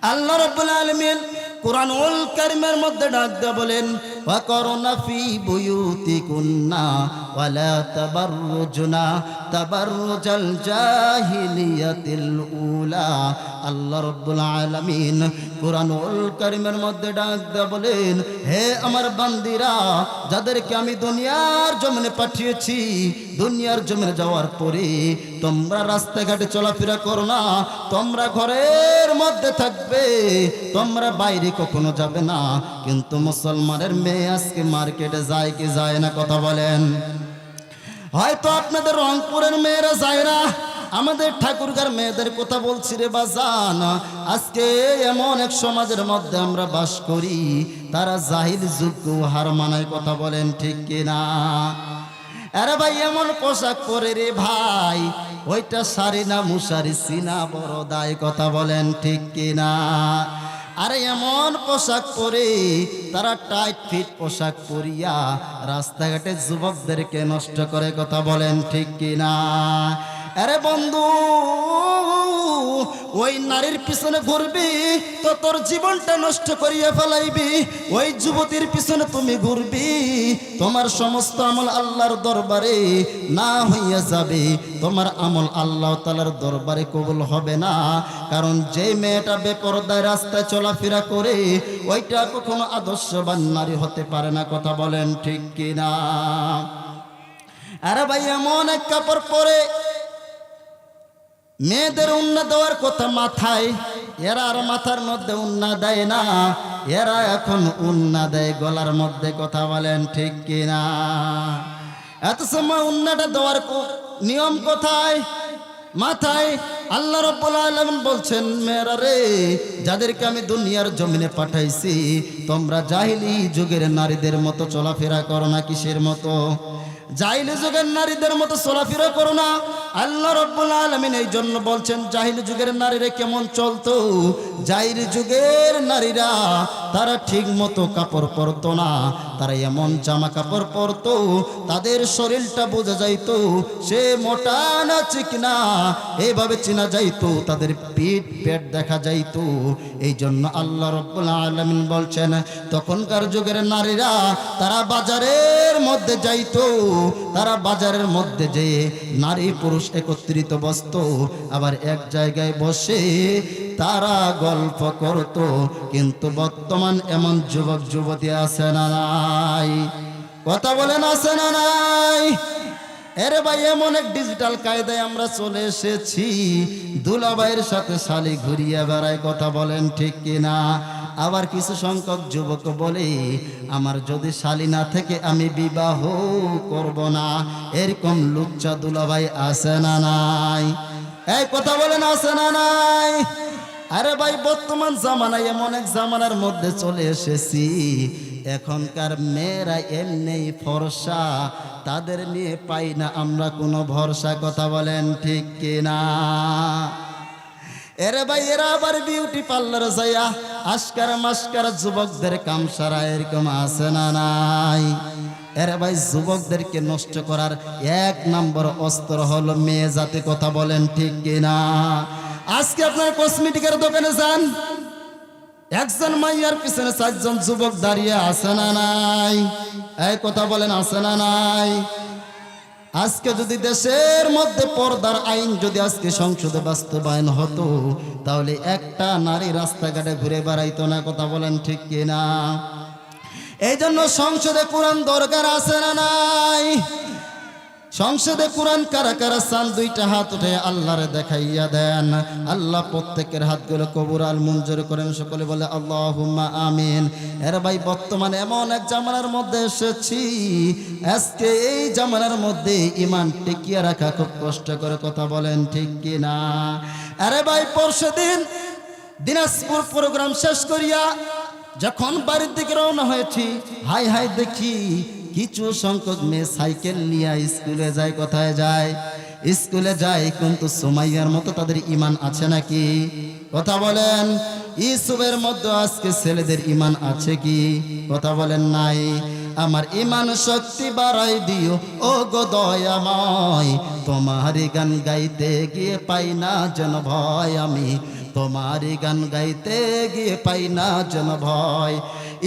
আল্লাহ রাব্বুল আলামিন কুরআনুল কারীমের মধ্যে ডাক দিয়ে বলেন, ওয়াকরনা ফি বুয়ুতিকুন্না ওয়ালা তাবাররুজনা তাবাররুজাল জাহিলিয়াতিল উলা। আল্লাহ রাব্বুল আলামিন কুরআনুল কারীমের মধ্যে ডাক দিয়ে বলেন, হে আমার বান্দীরা, যাদেরকে আমি দুনিয়ার জমিনে পাঠিয়েছি, দুনিয়ার জমিনে যাওয়ার পরে তোমরা রাস্তাঘাটে চলাফেরা করো না, তোমরা ঘরের মধ্যে থাকবে, তোমরা বাইরে কখনো যাবে না। কিন্তু মুসলমানের মেয়ে আজকে মার্কেটে যায় কি যায় না? কথা বলেন। হয়তো আপনাদের রংপুরের মেয়েরা যায় না, আমাদের ঠাকুরগাঁর মেয়েদের কথা বলছি রে বাজান। আজকে এমন এক সমাজের মধ্যে আমরা বাস করি, তারা জাহিল যুগ হার মানায়। কথা বলেন ঠিক কিনা? আরে ভাই, এমন পোশাক পরে রে ভাই, ওইটা শাড়ি না মুশারি সিনা বড় দায়। কথা বলেন ঠিক কিনা? আরে এমন পোশাক পরে তারা টাইট ফিট পোশাক পরিয়া রাস্তাঘাটে যুবকদেরকে নষ্ট করে। কথা বলেন ঠিক কিনা? আরে বন্ধু, ওই নারীর পিছনে ঘুরবি তো তোর জীবনটা নষ্ট করিয়া ফেলাইবি। ওই যুবতীর পিছনে তুমি ঘুরবি, তোমার সমস্ত আমল আল্লাহর দরবারে না হইয়া যাবে, তোমার আমল আল্লাহ তাআলার দরবারে কবুল হবে না। কারণ যে মেয়েটা বেপরদায় রাস্তায় চলাফেরা করে, ওইটা কখনো আদর্শবান নারী হতে পারে না। কথা বলেন ঠিক কিনা? আরে ভাই, এমন এক কাপড় পরে মেয়েদের উন্না দেওয়ার কথা মাথায়, এরা আর মাথার মধ্যে উন্না দেয় না, এরা এখন উন্না দেয় গলার মধ্যে। কথা বলেন ঠিক কিনা? এত সময় উন্নাটা দেওয়ার নিয়ম কোথায়? মাথায়। আল্লাহ রাব্বুল আলামিন বলছেন, মেয়েরা রে, যাদেরকে আমি দুনিয়ার জমিনে পাঠাইছি, তোমরা জাহিলি যুগের নারীদের মতো চলাফেরা করো না। কিসের মতো? জাহিলি যুগের নারীদের মতো চলাফেরা করো না। আল্লাহ রাব্বুল আলামিন এই জন্য বলছেন, জাহিলি যুগের নারীরা কেমন চলতো? জাহিলি যুগের নারীরা তারা ঠিক মতো কাপড় পরতো না, তারা এমন জামা কাপড় পরতো তাদের শরীরটা বোঝা যাইতো সে মোটা না চিকনা, এইভাবে চেনা যাইতো, তাদের পিঠ পেট দেখা যাইতো। এই জন্য আল্লাহ রাব্বুল আলামিন বলছেন, তখনকার যুগের নারীরা তারা বাজারের মধ্যে যাইতো, তারা বাজারের মধ্যে যেয়ে নারী পুরুষ একত্রিত বসতো, আবার এক জায়গায় বসে তারা গল্প করত। কিন্তু বর্তমান এমন যুবক যুবতী আছে না নাই? কথা বলেন, আছে না নাই? এরে ভাই, এমন এক ডিজিটাল কায়দায় আমরা চলে এসেছি, দুলাভাইয়ের সাথে শালি ঘুরিয়ে বেড়ায়। কথা বলেন ঠিক কিনা? আবার কিছু সংখ্যক যুবক বলে, আমার যদি শালি না থেকে আমি বিবাহ করব না। এরকম লুচ্চা দুলাভাই আছে না নাই? এই কথা বলেন, আছে না নাই? আরে ভাই, বর্তমান জামানায় এমন এক জামানার মধ্যে চলে এসেছি, এখনকার মেয়েরা এমনি ফর্সা, তাদের নিয়ে পাই না আমরা কোনো ভরসা। কথা বলেন ঠিক কিনা? এরে ভাই, এরা আবার বিউটি পার্লারে যাইয়া আজকার মাস্কার যুবকদের কাম সারা। এরকম আছে না নাই? এরে ভাই, যুবকদেরকে নষ্ট করার এক নম্বর অস্ত্র হলো মেয়ে জাতি। কথা বলেন ঠিক কিনা? আজকে আপনার কসমেটিকের দোকানে যান, একজন মাইয়ার পিছনে 4 জন যুবক দাঁড়িয়ে আছে না নাই? এই কথা বলেন, আছে না নাই? আজকে যদি দেশের মধ্যে পর্দার আইন যদি আজকে সংসদে বাস্তবায়ন হতো, তাহলে একটা নারী রাস্তাঘাটে ঘুরে বেড়াইতো না। কথা বলেন ঠিক কিনা? এই জন্য সংসদে কোরআন দরকার আছে না নাই? সংসদে কোরআন কারা কারা চান? 2টা হাত উঠে আল্লাহরে দেখাইয়া দেন। আল্লাহ প্রত্যেকের হাতগুলো কবুল আর মঞ্জুর করেন। সকলে বলে আল্লাহুম্মা আমিন। এর ভাই, বর্তমানে এমন এক জামানার মধ্যে এসেছি, আজকে এই জামানার মধ্যে ইমান টিকিয়ে রাখা খুব কষ্ট করে। কথা বলেন ঠিক কিনা? আরে ভাই, পরশুদিন দিনাজপুর প্রোগ্রাম শেষ করিয়া যখন বাড়ির দিকে রওনা হয়েছি, হাই হাই দেখি কিছু সংখ্যক মেয়ে সাইকেল নিয়ে স্কুলে যায়। কোথায় যায়? স্কুলে যায়, কিন্তু সুমাইয়ার মতো তাদের ইমান আছে নাকি? কথা বলেন। ইউসুফের মধ্যে আজকে ছেলেদের ইমান আছে কি? কথা বলেন নাই। আমার ইমান শক্তি বাড়াই দিও ও গো দয়াময়, তোমার গান গাইতে গিয়ে পাই না যেন ভয় আমি, তোমারই গান গাইতে গিয়ে পাই না যেন ভয়।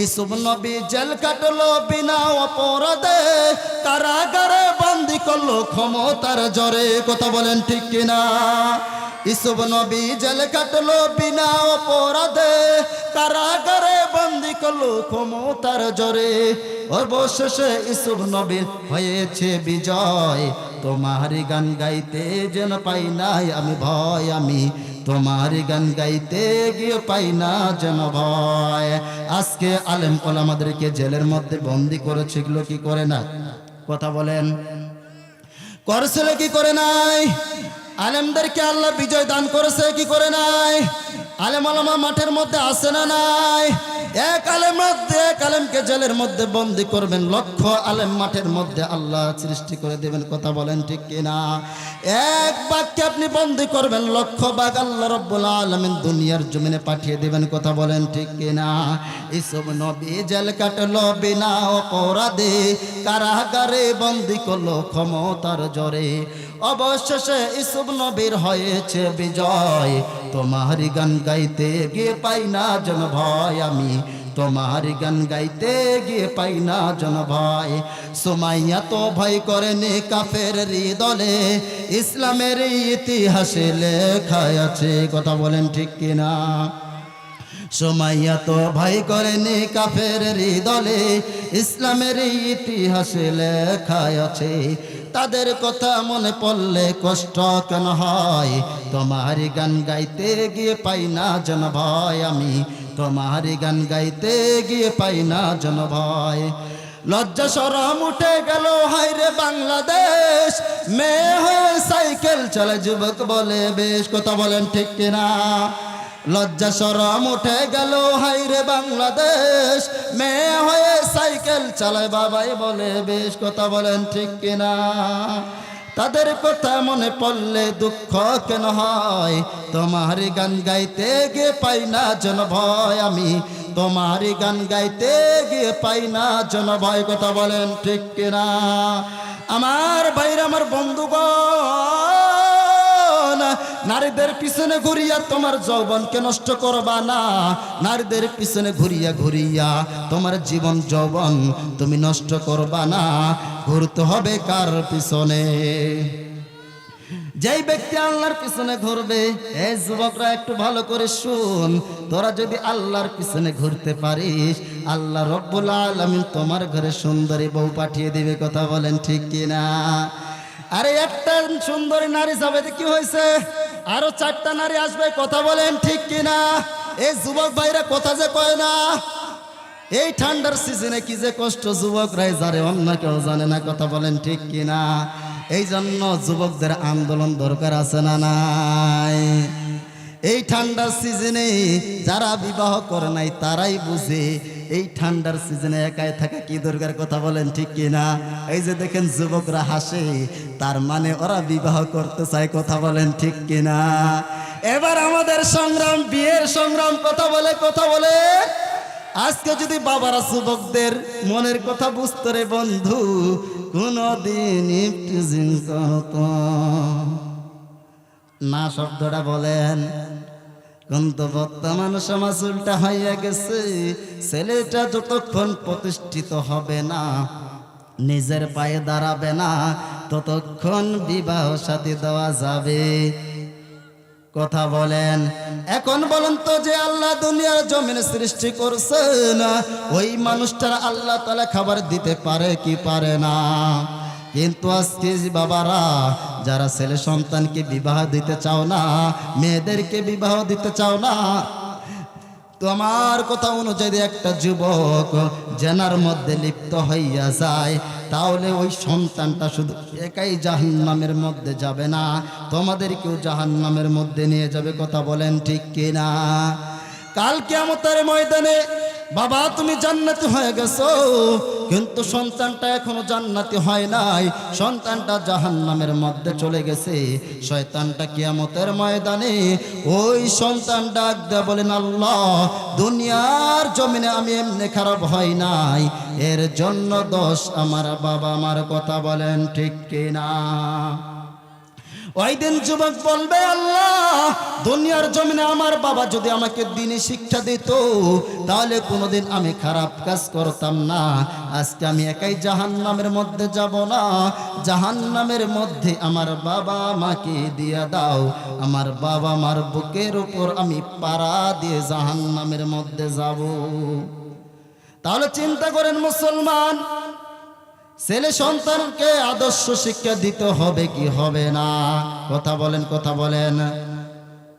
ইউসুফ নবী জেল কাটলো বিনা অপরাধে, কারাগারে বন্দি করলো ক্ষমতার জোরে, কথা বলেন ঠিক কিনা? ইউসুফ নবী জেল কাটলো বিনা অপরাধে, কারাগারে বন্দি করলো ক্ষমতার জোরে। অবশেষে ইউসুফ নবীর হয়েছে বিজয়, তোমারই গান গাইতে যেন পাই নাই আমি ভয়। আমি তোমারই গান গাইতে গিয়ে পাই না যেন ভয়। আজকে আলেম ওলামাদেরকে জেলের মধ্যে বন্দি করেছে, এগুলো কি করে না? কথা বলেন, করেছিল কি করে নাই? আলেমদেরকে আল্লাহ বিজয় দান করেছে কি করে নাই? আলেম ওলামা মাঠের মধ্যে আছে না নাই? এক আলেমকে জেলের মধ্যে বন্দি করবেন, লক্ষ আলেম মাঠের মধ্যে আল্লাহ সৃষ্টি করে দেবেন, কথা বলেন ঠিক কিনা? এক বাঘকে আপনি বন্দি করবেন, লক্ষ বাঘ আল্লাহ রব্বুল আলামিন দুনিয়ার জমিনে পাঠিয়ে দেবেন, কথা বলেন ঠিক কিনা? ইউসুফ নবী জেল কাটলো বিনা অপরাধে, কারাগারে বন্দি করলো ক্ষমতার জোরে। অবশেষে ইউসুফ নবীর হয়েছে বিজয়, তোমারই গান গাইতে গিয়ে পাই না যেন ভয়। আমি তোমারই গান গাইতে গিয়ে পাই না যেন ভয়। সুমাইয়া তো ভয় করেনি কাফেরের দলে, ইসলামের ইতিহাসে লেখা আছে, কথা বলেন ঠিক কিনা? সুমাইয়া তো ভয় করেনি কাফেরের দলে, ইসলামের ইতিহাসে লেখা আছে। তাদের কথা মনে পড়লে কষ্ট কেন হয়? তোমারই গান গাইতে গিয়ে পাই না যেন ভয়। আমি তোমারই গান গাইতে গিয়ে পাই না যেন ভয়। লজ্জা শরম উঠে গেল হায়রে বাংলাদেশ, মেয়ে হয়ে সাইকেল চলে যুবক বলে বেশ, কথা বলেন ঠিক কিনা? লজ্জা শরম উঠে গেল হায়রে বাংলাদেশ, মেয়ে হয়ে সাইকেল চালায় বাবাই বলে বেশ, কথা বলেন ঠিক কিনা? তাদের কথা মনে পড়লে দুঃখ কেন হয়? তোমারই গান গাইতে গিয়ে পাই না যেন ভয়। আমি তোমারই গান গাইতে গিয়ে পাই না যেন ভয়, কথা বলেন ঠিক কিনা? আমার ভাইরা, আমার বন্ধুগণ, নারীদের পিছনে ঘুরিয়া তোমার যৌবনকে নষ্ট করবা না। নারীদের পিছনে ঘুরিয়া ঘুরিয়া তোমার জীবন যৌবন তুমি নষ্ট করবা না। ঘুরতে হবে কার পিছনে? যেই ব্যক্তি আল্লাহর পিছনে ঘুরবে। এই যুবকরা একটু ভালো করে শুন, তোরা যদি আল্লাহর পিছনে ঘুরতে পারিস, আল্লাহ রব্বুল আলামিন তোমার ঘরে সুন্দরী বউ পাঠিয়ে দিবে, কথা বলেন ঠিক কিনা? আরে একটা সুন্দরী নারী যাবে কি হয়েছে, আরো 4টা নারী আসবে, কথা বলেন ঠিক কিনা? এই যুবক ভাইরা কথা যে কয় না, এই ঠান্ডার সিজনে কি যে কষ্ট যুবকরাই জানে, অন্য কেউ জানে না, কথা বলেন ঠিক কিনা? এই জন্য যুবকদের আন্দোলন দরকার আছে না নাই? এই ঠান্ডার সিজনে যারা বিবাহ করে নাই তারাই বুঝে এই ঠান্ডার সিজনে একাই থাকা কি দরকার, কথা বলেন ঠিক কিনা? এই যে দেখেন যুবকরা হাসে, তার মানে ওরা বিবাহ করতে চায়, কথা বলেন ঠিক কিনা? এবার আমাদের সংগ্রাম, বিয়ের সংগ্রাম, কথা বলে। আজকে যদি বাবারা যুবকদের মনের কথা বুঝতো রে বন্ধু, কোনদিন ইফটিজিং করতো না, শব্দটা বলেন। কিন্তু বর্তমান সমাজ উল্টা হইয়া গেছে। ছেলেটা যতক্ষণ প্রতিষ্ঠিত হবে না, নিজের পায়ে দাঁড়াবে না, ততক্ষণ বিবাহ শাদী দেওয়া যাবে, কথা বলেন। এখন বলেন তো, যে আল্লাহ দুনিয়ার জমিনে সৃষ্টি করছেন, ওই মানুষটার আল্লাহ তাআলা খাবার দিতে পারে কি পারে না? কিন্তু আজকে বাবারা যারা ছেলে সন্তানকে বিবাহ দিতে চাও না, মেয়েদেরকে বিবাহ দিতে চাও না, তোমার কথা অনুযায়ী একটা যুবক জেনার মধ্যে লিপ্ত হইয়া যায়, তাহলে ওই সন্তানটা শুধু একাই জাহান্নামের মধ্যে যাবে না, তোমাদেরকেও জাহান্নামের মধ্যে নিয়ে যাবে, কথা বলেন ঠিক কিনা? কাল কিয়ামতের ময়দানে বাবা তুমি জান্নাতি হয়ে গেছো, কিন্তু সন্তানটা এখনো জান্নাতি হয় নাই, সন্তানটা জাহান্নামের মধ্যে চলে গেছে। শয়তানটা কিয়ামতের ময়দানে ওই সন্তান ডাক দেয়া বলেন, আল্লাহ দুনিয়ার জমিনে আমি এমনি খারাপ হয় নাই, এর জন্য দোষ আমার বাবা মার, কথা বলেন ঠিক কিনা? ওই দিন যুবক বলবে, আল্লাহ দুনিয়ার জমিনে আমার বাবা যদি আমাকে দ্বীনি শিক্ষা দিত তাহলে কোনোদিন আমি খারাপ কাজ করতাম না। আজকে আমি একাই জাহান্নামের মধ্যে যাব না, জাহান্নামের মধ্যে আমার বাবা মাকে দিয়া দাও। আমার বাবা মার বুকের উপর আমি পাড়া দিয়ে জাহান্নামের মধ্যে যাব। তাহলে চিন্তা করেন মুসলমান, ছেলে সন্তানকে আদর্শ শিক্ষা দিতে হবে কি হবে না? কথা বলেন, কথা বলেন।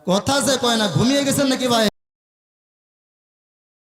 কথা যে কয় না, ঘুমিয়ে গেছেন নাকি ভাই?